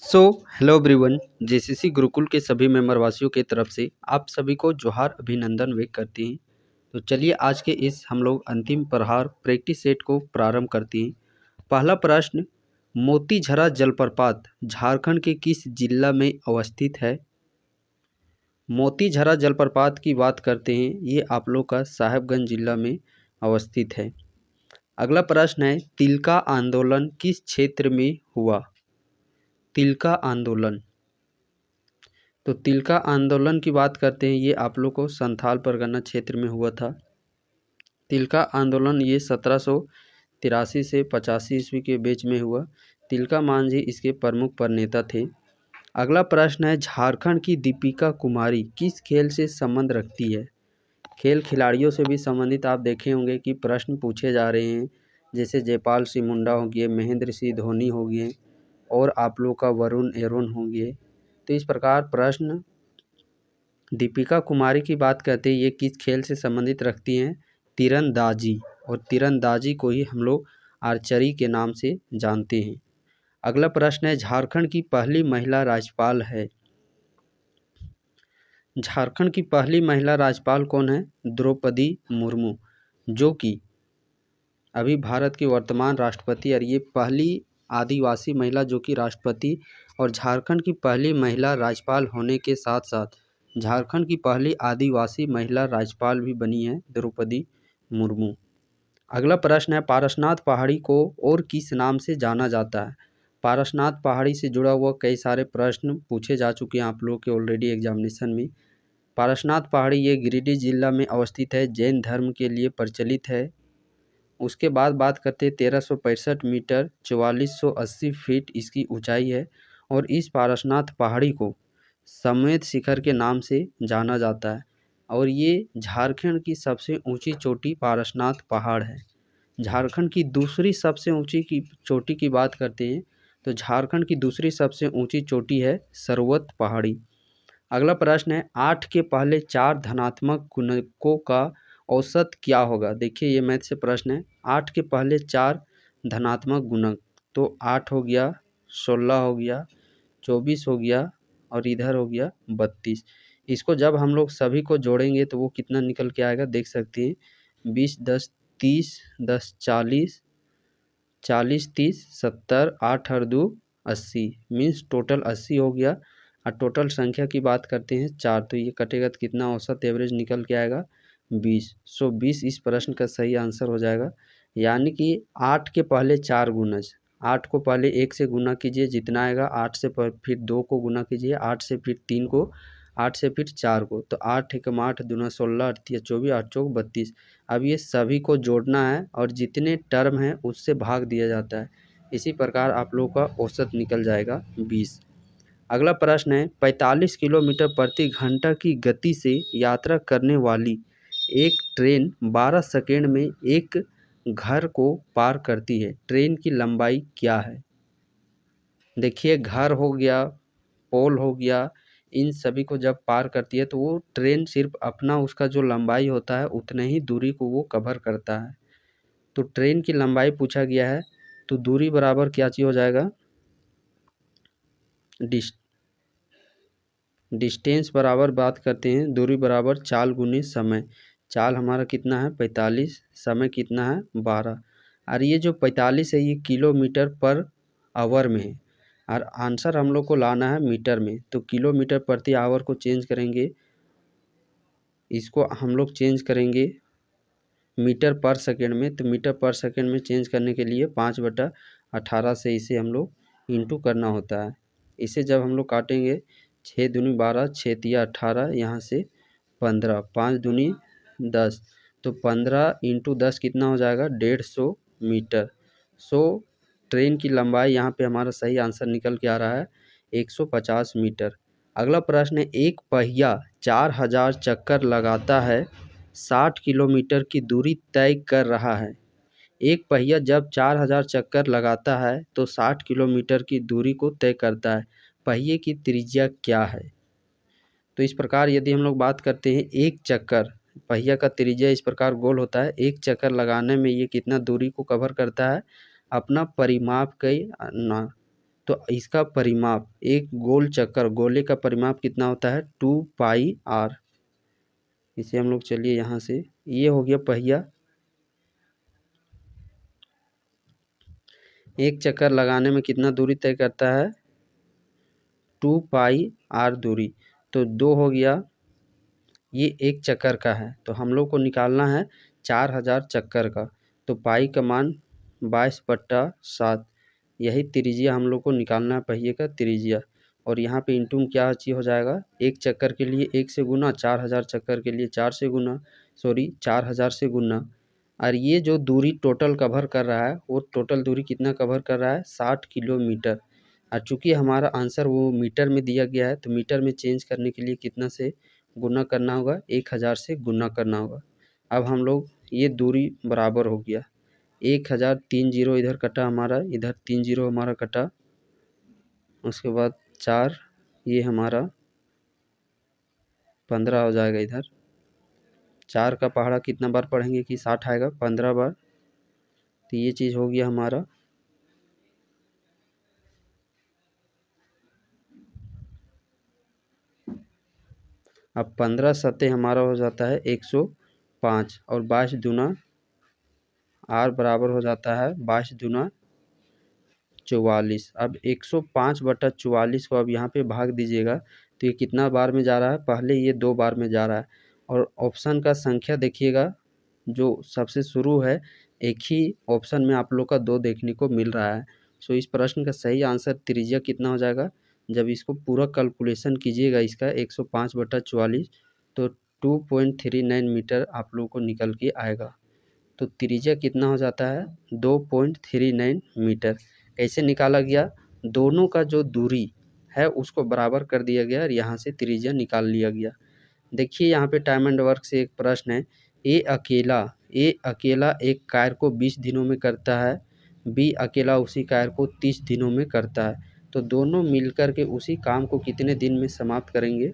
So hello everyone. JCC Gurukul के सभी member वासियों की तरफ से आप सभी को जोहार अभिनंदन व्यक्त करते हैं। तो चलिए आज के इस हम लोग अंतिम प्रहार प्रैक्टिस सेट को प्रारंभ करते हैं। पहला प्रश्न, मोतीझरा जलप्रपात झारखंड के किस जिला में अवस्थित है? मोतीझरा जलप्रपात की बात करते हैं, ये आप लोग का साहेबगंज जिला में अवस्थित है। अगला प्रश्न है, तिलका आंदोलन किस क्षेत्र में हुआ? तिलका आंदोलन, तो तिलका आंदोलन की बात करते हैं, ये आप लोग को संथाल परगना क्षेत्र में हुआ था। तिलका आंदोलन ये 1783 से 85 ईस्वी के बीच में हुआ। तिलका मांझी इसके प्रमुख प्रणेता थे। अगला प्रश्न है, झारखंड की दीपिका कुमारी किस खेल से संबंध रखती है? खेल खिलाड़ियों से भी संबंधित आप देखे होंगे कि प्रश्न पूछे जा रहे हैं, जैसे जयपाल सिंह मुंडा हो गए, महेंद्र सिंह धोनी हो गए और आप लोग का वरुण एरोन हो गए। तो इस प्रकार प्रश्न दीपिका कुमारी की बात करते हैं, ये किस खेल से संबंधित रखती हैं? तीरंदाजी, और तीरंदाजी को ही हम लोग आर्चरी के नाम से जानते हैं। अगला प्रश्न है, झारखंड की पहली महिला राज्यपाल है? झारखंड की पहली महिला राज्यपाल कौन है? द्रौपदी मुर्मू, जो कि अभी भारत की वर्तमान राष्ट्रपति, और ये पहली आदिवासी महिला जो कि राष्ट्रपति और झारखंड की पहली महिला राज्यपाल होने के साथ साथ झारखंड की पहली आदिवासी महिला राज्यपाल भी बनी है द्रौपदी मुर्मू। अगला प्रश्न है, पारसनाथ पहाड़ी को और किस नाम से जाना जाता है? पारसनाथ पहाड़ी से जुड़ा हुआ कई सारे प्रश्न पूछे जा चुके हैं आप लोग के ऑलरेडी एग्जामिनेशन में। पारसनाथ पहाड़ी ये गिरिडीह जिला में अवस्थित है, जैन धर्म के लिए प्रचलित है। उसके बाद बात करते हैं, 1365 मीटर 4480 फीट इसकी ऊंचाई है, और इस पारसनाथ पहाड़ी को समेत शिखर के नाम से जाना जाता है, और ये झारखंड की सबसे ऊंची चोटी पारसनाथ पहाड़ है। झारखंड की दूसरी सबसे ऊंची की चोटी की बात करते हैं, तो झारखंड की दूसरी सबसे ऊंची चोटी है सरवत पहाड़ी। अगला प्रश्न है, 8 के पहले 4 धनात्मक गुणकों का औसत क्या होगा? देखिए ये मैथ से प्रश्न है। 8 के पहले 4 धनात्मक गुणक, तो 8 हो गया, 16 हो गया, 24 हो गया, और इधर हो गया 32। इसको जब हम लोग सभी को जोड़ेंगे तो वो कितना निकल के आएगा, देख सकते हैं। 20 10 30, 10 40, 40 30 70, 8 और 2 80, मीन्स टोटल 80 हो गया। और टोटल संख्या की बात करते हैं 4, तो ये कटेगा तो कितना औसत एवरेज निकल के आएगा? 20। सो 20 इस प्रश्न का सही आंसर हो जाएगा। यानी कि 8 के पहले 4 गुणज, 8 को पहले 1 से गुना कीजिए, जितना आएगा 8 से फिर 2 को गुना कीजिए, 8 से फिर 3 को, 8 से फिर 4 को, तो 8 एकम 8 दूना 16, 8 तिया 24, 8 चौक 32। अब ये सभी को जोड़ना है और जितने टर्म हैं उससे भाग दिया जाता है। इसी प्रकार आप लोगों का औसत निकल जाएगा 20। अगला प्रश्न है, 45 किलोमीटर प्रति घंटा की गति से यात्रा करने वाली एक ट्रेन 12 सेकेंड में एक घर को पार करती है। ट्रेन की लंबाई क्या है? देखिए घर हो गया, पोल हो गया, इन सभी को जब पार करती है तो वो ट्रेन सिर्फ अपना उसका जो लंबाई होता है उतने ही दूरी को वो कवर करता है। तो ट्रेन की लंबाई पूछा गया है, तो दूरी बराबर क्या चीज़ हो जाएगा? डिस्टेंस बराबर बात करते हैं, दूरी बराबर चाल गुनी समय। चाल हमारा कितना है? 45, समय कितना है? 12। और ये जो 45 है ये किलोमीटर पर आवर में है, और आंसर हम लोग को लाना है मीटर में। तो किलोमीटर प्रति आवर को चेंज करेंगे, इसको हम लोग चेंज करेंगे मीटर पर सेकेंड में। तो मीटर पर सेकेंड में चेंज करने के लिए 5/18 से इसे हम लोग इंटू करना होता है। इसे जब हम लोग काटेंगे, 6 दूनी 12, 6 तिया 18, यहाँ से 15, 5 दूनी 10, तो 15 इंटू 10 कितना हो जाएगा? 150 मीटर। सो ट्रेन की लंबाई यहाँ पे हमारा सही आंसर निकल के आ रहा है 150 मीटर। अगला प्रश्न है, एक पहिया 4000 चक्कर लगाता है, 60 किलोमीटर की दूरी तय कर रहा है। एक पहिया जब 4000 चक्कर लगाता है तो 60 किलोमीटर की दूरी को तय करता है। पहिए की त्रिज्या क्या है? तो इस प्रकार यदि हम लोग बात करते हैं, एक चक्कर, पहिया का त्रिज्या इस प्रकार गोल होता है, एक चक्कर लगाने में ये कितना दूरी को कवर करता है? अपना परिमाप कई ना तो इसका परिमाप, एक गोल चक्कर गोले का परिमाप कितना होता है 2πr। इसे हम लोग चलिए यहाँ से, ये हो गया पहिया। एक चक्कर लगाने में कितना दूरी तय करता है 2πr दूरी। तो 2 हो गया, ये एक चक्कर का है, तो हम लोग को निकालना है 4000 चक्कर का। तो पाई का मान 22/7, यही त्रिज्या हम लोग को निकालना है पहिए का त्रिज्या। और यहाँ पे इंटू में क्या चीज़ हो जाएगा, एक चक्कर के लिए 1 से गुना, 4000 चक्कर के लिए 4 से गुना, 4000 से गुना। और ये जो दूरी टोटल कवर कर रहा है, वो टोटल दूरी कितना कवर कर रहा है 60 किलोमीटर। और चूँकि हमारा आंसर वो मीटर में दिया गया है, तो मीटर में चेंज करने के लिए कितना से गुना करना होगा, 1000 से गुना करना होगा। अब हम लोग ये दूरी बराबर हो गया 1000, 3 जीरो इधर कटा हमारा, इधर 3 जीरो हमारा कटा, उसके बाद 4, ये हमारा 15 हो जाएगा। इधर 4 का पहाड़ा कितना बार पढ़ेंगे कि 60 आएगा, 15 बार। तो ये चीज़ हो गया हमारा। अब 15 सतह हमारा हो जाता है 105, और 22 दूना r बराबर हो जाता है 22 दूना 44। अब 105/44 को अब यहाँ पे भाग दीजिएगा, तो ये कितना बार में जा रहा है, पहले ये 2 बार में जा रहा है। और ऑप्शन का संख्या देखिएगा, जो सबसे शुरू है, एक ही ऑप्शन में आप लोग का 2 देखने को मिल रहा है। सो इस प्रश्न का सही आंसर त्रिज्या कितना हो जाएगा, जब इसको पूरा कैलकुलेशन कीजिएगा इसका 105/44, तो 2.39 मीटर आप लोग को निकल के आएगा। तो त्रिज्या कितना हो जाता है 2.39 मीटर। कैसे निकाला गया, दोनों का जो दूरी है उसको बराबर कर दिया गया और यहाँ से त्रिज्या निकाल लिया गया। देखिए यहाँ पे टाइम एंड वर्क से एक प्रश्न है, ए अकेला एक कार्य को 20 दिनों में करता है, बी अकेला उसी कार्य को 30 दिनों में करता है। तो दोनों मिलकर के उसी काम को कितने दिन में समाप्त करेंगे,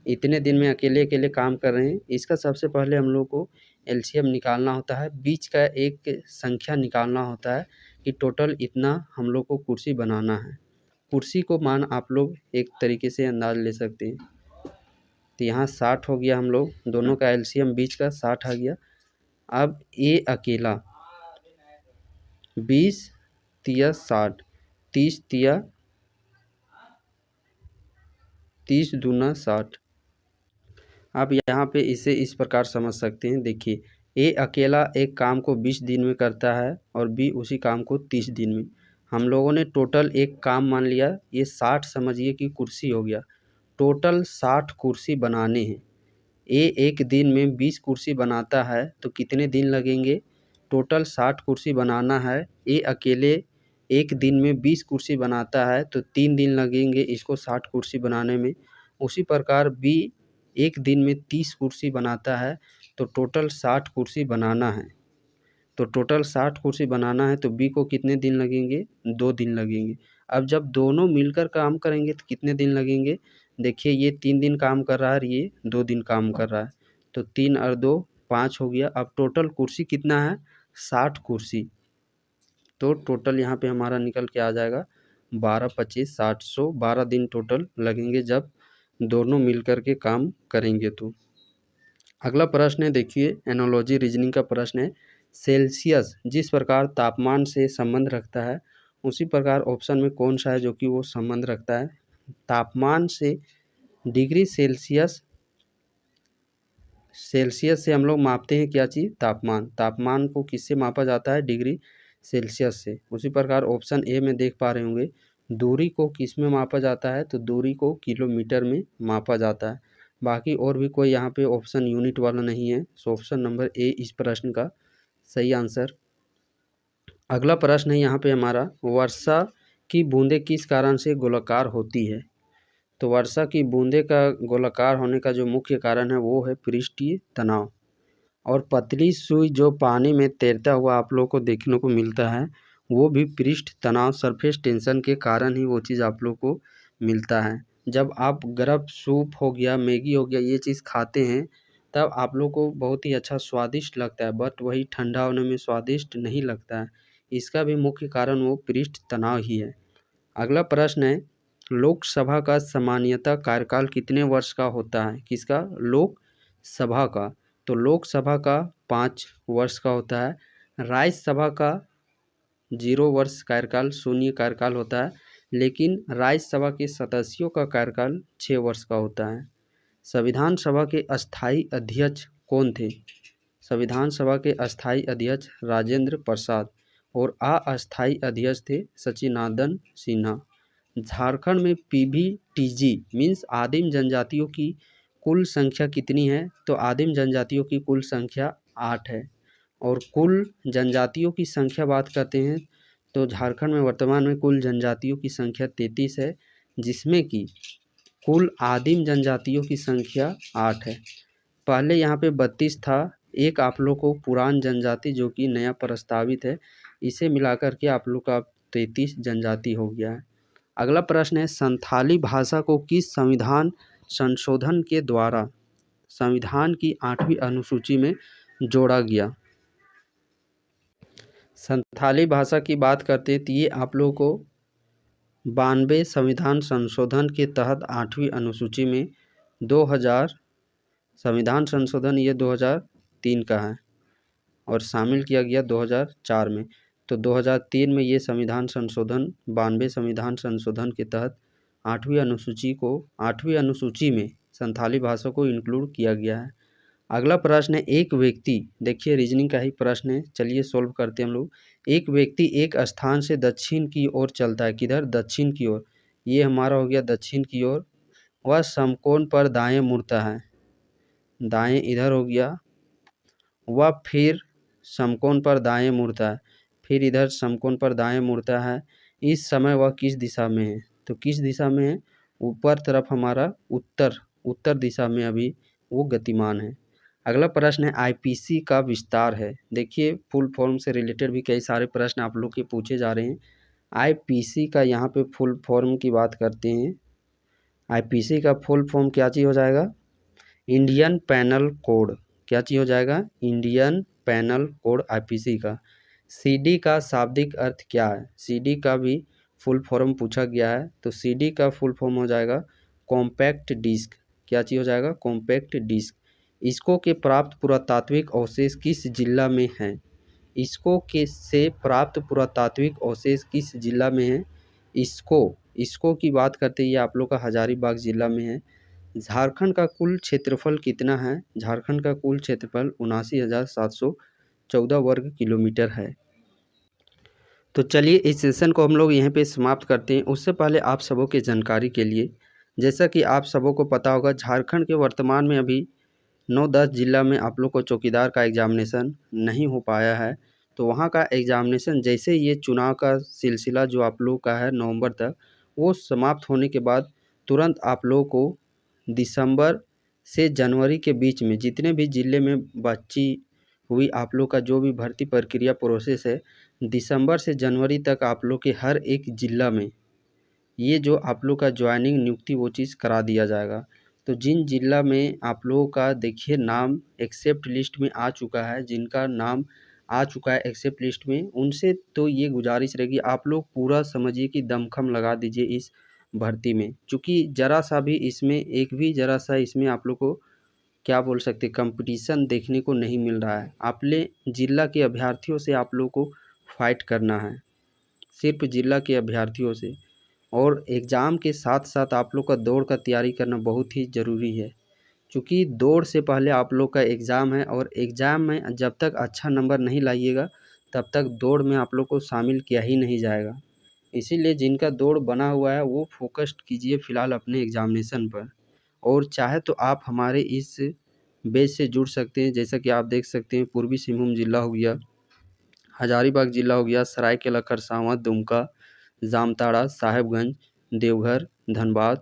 इतने दिन में अकेले अकेले काम कर रहे हैं। इसका सबसे पहले हम लोग को एलसीएम निकालना होता है, बीच का एक संख्या निकालना होता है कि टोटल इतना हम लोग को कुर्सी बनाना है। कुर्सी को मान आप लोग एक तरीके से अंदाज ले सकते हैं। तो यहाँ 60 हो गया, हम लोग दोनों का एलसीएम बीच का 60 आ गया। अब ए अकेला 20 तिया 60, 30 तिया 30 दूना 60। आप यहाँ पे इसे इस प्रकार समझ सकते हैं, देखिए ए अकेला एक काम को 20 दिन में करता है और बी उसी काम को 30 दिन में। हम लोगों ने टोटल एक काम मान लिया, ये 60 समझिए कि कुर्सी हो गया, टोटल 60 कुर्सी बनाने हैं। ए एक दिन में 20 कुर्सी बनाता है, तो कितने दिन लगेंगे, टोटल 60 कुर्सी बनाना है। ए अकेले एक दिन में 20 कुर्सी बनाता है, तो 3 दिन लगेंगे इसको 60 कुर्सी बनाने में। उसी प्रकार बी एक दिन में 30 कुर्सी बनाता है, तो टोटल 60 कुर्सी बनाना है। तो टोटल 60 कुर्सी बनाना है, तो बी को कितने दिन लगेंगे, 2 दिन लगेंगे। अब जब दोनों मिलकर काम करेंगे तो कितने दिन लगेंगे, देखिए ये 3 दिन काम कर रहा है और ये 2 दिन काम कर रहा है, तो 3 और 2 5 हो गया। अब टोटल कुर्सी कितना है 60 कुर्सी, तो टोटल यहाँ पे हमारा निकल के आ जाएगा 12 25 60, 12 दिन टोटल लगेंगे जब दोनों मिलकर के काम करेंगे। तो अगला प्रश्न है, देखिए एनोलॉजी रीजनिंग का प्रश्न है, सेल्सियस जिस प्रकार तापमान से संबंध रखता है, उसी प्रकार ऑप्शन में कौन सा है जो कि वो संबंध रखता है तापमान से। डिग्री सेल्सियस, सेल्सियस से हम लोग मापते हैं क्या चीज़, तापमान। तापमान को किससे मापा जाता है, डिग्री सेल्सियस से। उसी प्रकार ऑप्शन ए में देख पा रहे होंगे, दूरी को किस में मापा जाता है, तो दूरी को किलोमीटर में मापा जाता है। बाकी और भी कोई यहाँ पे ऑप्शन यूनिट वाला नहीं है। सो ऑप्शन नंबर ए इस प्रश्न का सही आंसर। अगला प्रश्न है यहाँ पे हमारा, वर्षा की बूंदें किस कारण से गोलाकार होती है। तो वर्षा की बूंदें का गोलाकार होने का जो मुख्य कारण है वो है पृष्ठीय तनाव। और पतली सुई जो पानी में तैरता हुआ आप लोग को देखने को मिलता है, वो भी पृष्ठ तनाव सरफेस टेंशन के कारण ही वो चीज़ आप लोग को मिलता है। जब आप गरम सूप हो गया, मैगी हो गया, ये चीज़ खाते हैं, तब आप लोग को बहुत ही अच्छा स्वादिष्ट लगता है, बट वही ठंडा होने में स्वादिष्ट नहीं लगता है। इसका भी मुख्य कारण वो पृष्ठ तनाव ही है। अगला प्रश्न है, लोकसभा का सामान्यतः कार्यकाल कितने वर्ष का होता है? किसका? लोकसभा का। तो लोकसभा का 5 वर्ष का होता है। राज्यसभा का 0 वर्ष कार्यकाल, शून्य कार्यकाल होता है, लेकिन राज्यसभा के सदस्यों का कार्यकाल 6 वर्ष का होता है। संविधान सभा के अस्थायी अध्यक्ष कौन थे? संविधान सभा के अस्थायी अध्यक्ष राजेंद्र प्रसाद और अस्थायी अध्यक्ष थे सचिदानंद सिन्हा। झारखंड में पीबीटीजी मीन्स आदिम जनजातियों की कुल संख्या कितनी है? तो आदिम जनजातियों की कुल संख्या 8 है। और कुल जनजातियों की संख्या बात करते हैं तो झारखंड में वर्तमान में कुल जनजातियों की संख्या 33 है, जिसमें कि कुल आदिम जनजातियों की संख्या 8 है। पहले यहाँ पे 32 था। एक आप लोग को पुरान जनजाति जो कि नया प्रस्तावित है, इसे मिलाकर के आप लोग का 33 जनजाति हो गया है। अगला प्रश्न है, संथाली भाषा को किस संविधान संशोधन के द्वारा संविधान की 8वीं अनुसूची में जोड़ा गया? संथाली भाषा की बात करते हैं तो ये आप लोगों को 92 संविधान संशोधन के तहत 8वीं अनुसूची में 2000 संविधान संशोधन ये 2003 का है और शामिल किया गया 2004 में। तो 2003 में ये संविधान संशोधन 92 संविधान संशोधन के तहत 8वीं अनुसूची में संथाली भाषा को इंक्लूड किया गया है। अगला प्रश्न है, एक व्यक्ति, देखिए रीजनिंग का ही प्रश्न है, चलिए सोल्व करते हैं हम लोग। एक व्यक्ति एक स्थान से दक्षिण की ओर चलता है। किधर? दक्षिण की ओर। ये हमारा हो गया दक्षिण की ओर। वह समकोण पर दाएं मुड़ता है, दाएं इधर हो गया। वह फिर समकोण पर दाएं मुड़ता है, फिर इधर समकोण पर दाएं मुड़ता है। इस समय वह किस दिशा में है? तो किस दिशा में है? ऊपर तरफ हमारा उत्तर दिशा में अभी वो गतिमान है। अगला प्रश्न है, आईपीसी का विस्तार है। देखिए फुल फॉर्म से रिलेटेड भी कई सारे प्रश्न आप लोग के पूछे जा रहे हैं। आईपीसी का यहाँ पे फुल फॉर्म की बात करते हैं। आईपीसी का फुल फॉर्म क्या चीज़ हो जाएगा? Indian panel code. क्या चीज़ हो जाएगा? इंडियन पैनल कोड आईपीसी का। सीडी का शाब्दिक अर्थ क्या है? सीडी का भी फुल फॉर्म पूछा गया है। तो सीडी का फुल फॉर्म हो जाएगा कॉम्पैक्ट डिस्क। क्या चीज़ हो जाएगा? Compact disc. इसको के प्राप्त पुरातात्विक अवशेष किस जिला में हैं? इसको के से प्राप्त पुरातात्विक अवशेष किस जिला में है? इसको की बात करते हैं, ये आप लोग का हजारीबाग जिला में है। झारखंड का कुल क्षेत्रफल कितना है? झारखंड का कुल क्षेत्रफल 79,714 वर्ग किलोमीटर है। तो चलिए इस सेशन को हम लोग यहीं पे समाप्त करते हैं। उससे पहले आप सबों के जानकारी के लिए, जैसा कि आप सबों को पता होगा, झारखंड के वर्तमान में अभी 9-10 जिला में आप लोग को चौकीदार का एग्जामिनेशन नहीं हो पाया है। तो वहाँ का एग्जामिनेशन जैसे ये चुनाव का सिलसिला जो आप लोग का है नवंबर तक, वो समाप्त होने के बाद तुरंत आप लोग को दिसंबर से जनवरी के बीच में जितने भी ज़िले में बची हुई आप लोग का जो भी भर्ती प्रक्रिया प्रोसेस है, दिसंबर से जनवरी तक आप लोग के हर एक ज़िला में ये जो आप लोग का ज्वाइनिंग नियुक्ति वो चीज़ करा दिया जाएगा। तो जिन जिला में आप लोगों का देखिए नाम एक्सेप्ट लिस्ट में आ चुका है, जिनका नाम आ चुका है एक्सेप्ट लिस्ट में, उनसे तो ये गुजारिश रहेगी आप लोग पूरा समझिए कि दमखम लगा दीजिए इस भर्ती में। चूँकि ज़रा सा भी इसमें एक भी ज़रा सा इसमें आप लोग को क्या बोल सकते कंपटीशन देखने को नहीं मिल रहा है। अपने जिला के अभ्यर्थियों से आप लोग को फाइट करना है, सिर्फ जिला के अभ्यर्थियों से। और एग्ज़ाम के साथ साथ आप लोग का दौड़ का तैयारी करना बहुत ही ज़रूरी है, क्योंकि दौड़ से पहले आप लोग का एग्ज़ाम है और एग्ज़ाम में जब तक अच्छा नंबर नहीं लाइएगा तब तक दौड़ में आप लोग को शामिल किया ही नहीं जाएगा। इसीलिए जिनका दौड़ बना हुआ है वो फोकस्ड कीजिए फ़िलहाल अपने एग्ज़ामिनेशन पर। और चाहे तो आप हमारे इस बैच से जुड़ सकते हैं, जैसा कि आप देख सकते हैं पूर्वी सिंहभूम जिला हो गया, हजारीबाग जिला हो गया, सरायकेला खरसावां, दुमका, जामताड़ा, साहेबगंज, देवघर, धनबाद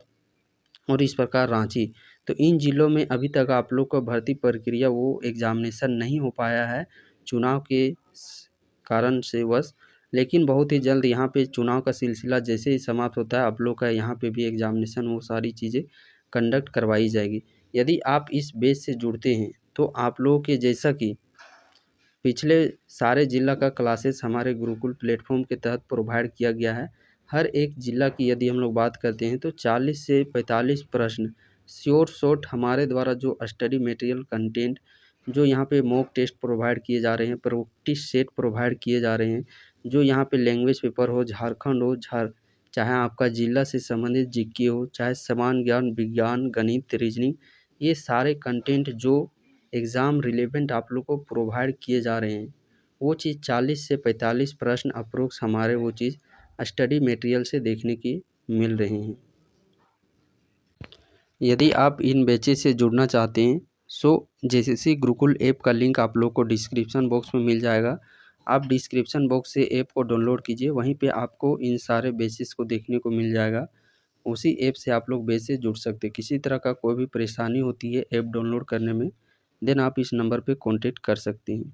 और इस प्रकार रांची। तो इन ज़िलों में अभी तक आप लोग का भर्ती प्रक्रिया वो एग्ज़ामिनेशन नहीं हो पाया है चुनाव के कारण से बस, लेकिन बहुत ही जल्द यहाँ पे चुनाव का सिलसिला जैसे ही समाप्त होता है आप लोग का यहाँ पे भी एग्ज़ामिनेशन वो सारी चीज़ें कंडक्ट करवाई जाएगी। यदि आप इस बेस से जुड़ते हैं तो आप लोगों के जैसा कि पिछले सारे जिला का क्लासेस हमारे गुरुकुल प्लेटफॉर्म के तहत प्रोवाइड किया गया है। हर एक जिला की यदि हम लोग बात करते हैं तो 40 से 45 प्रश्न श्योर शॉर्ट हमारे द्वारा जो स्टडी मटेरियल कंटेंट जो यहाँ पे मॉक टेस्ट प्रोवाइड किए जा रहे हैं, प्रैक्टिस सेट प्रोवाइड किए जा रहे हैं, जो यहाँ पे लैंग्वेज पेपर हो, झारखंड हो, चाहे आपका जिला से संबंधित जीके हो, चाहे समान ज्ञान, विज्ञान, गणित, रीजनिंग, ये सारे कंटेंट जो एग्ज़ाम रिलेवेंट आप लोग को प्रोवाइड किए जा रहे हैं, वो चीज़ 40 से 45 प्रश्न अप्रोक्स हमारे वो चीज़ स्टडी मटेरियल से देखने की मिल रही हैं। यदि आप इन बैचेस से जुड़ना चाहते हैं सो जेसीसी गुरुकुल ऐप का लिंक आप लोग को डिस्क्रिप्शन बॉक्स में मिल जाएगा। आप डिस्क्रिप्शन बॉक्स से ऐप को डाउनलोड कीजिए, वहीं पे आपको इन सारे बैचेस को देखने को मिल जाएगा। उसी ऐप से आप लोग बैच से जुड़ सकते हैं। किसी तरह का कोई भी परेशानी होती है ऐप डाउनलोड करने में, देन आप इस नंबर पे कॉन्टेक्ट कर सकते हैं।